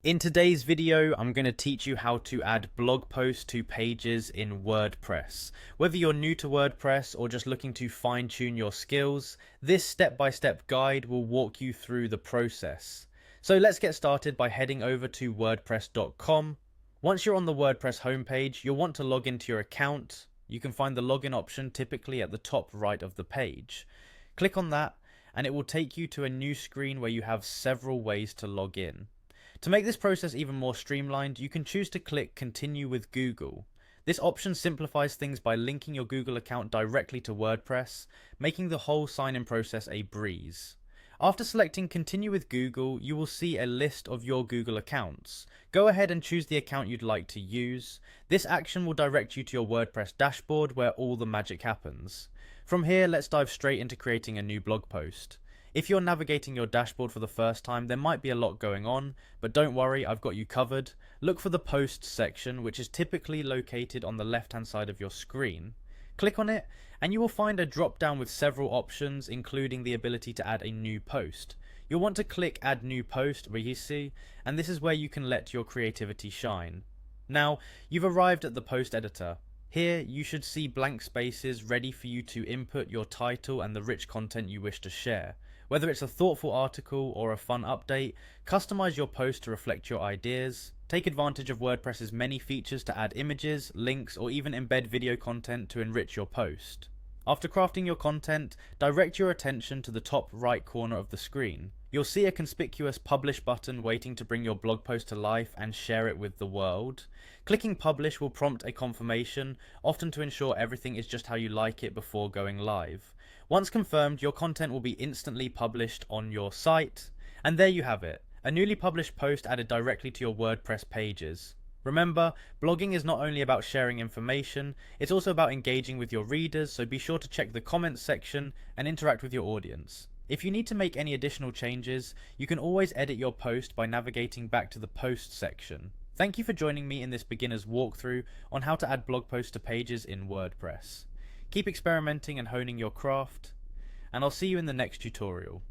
In today's video, I'm going to teach you how to add blog posts to pages in WordPress. Whether you're new to WordPress or just looking to fine-tune your skills, this step-by-step guide will walk you through the process. So let's get started by heading over to wordpress.com. Once you're on the WordPress homepage, you'll want to log into your account. You can find the login option typically at the top right of the page. Click on that and it will take you to a new screen where you have several ways to log in. To make this process even more streamlined, you can choose to click Continue with Google. This option simplifies things by linking your Google account directly to WordPress, making the whole sign-in process a breeze. After selecting Continue with Google, you will see a list of your Google accounts. Go ahead and choose the account you'd like to use. This action will direct you to your WordPress dashboard where all the magic happens. From here, let's dive straight into creating a new blog post. If you're navigating your dashboard for the first time, there might be a lot going on, but don't worry, I've got you covered. Look for the Posts section, which is typically located on the left-hand side of your screen. Click on it, and you will find a drop-down with several options, including the ability to add a new post. You'll want to click Add New Post, where you see, and this is where you can let your creativity shine. Now, you've arrived at the post editor. Here, you should see blank spaces ready for you to input your title and the rich content you wish to share. Whether it's a thoughtful article or a fun update, customize your post to reflect your ideas. Take advantage of WordPress's many features to add images, links, or even embed video content to enrich your post. After crafting your content, direct your attention to the top right corner of the screen. You'll see a conspicuous Publish button waiting to bring your blog post to life and share it with the world. Clicking Publish will prompt a confirmation, often to ensure everything is just how you like it before going live. Once confirmed, your content will be instantly published on your site. And there you have it, a newly published post added directly to your WordPress pages. Remember, blogging is not only about sharing information, it's also about engaging with your readers, so be sure to check the comments section and interact with your audience. If you need to make any additional changes, you can always edit your post by navigating back to the Posts section. Thank you for joining me in this beginner's walkthrough on how to add blog posts to pages in WordPress. Keep experimenting and honing your craft, and I'll see you in the next tutorial.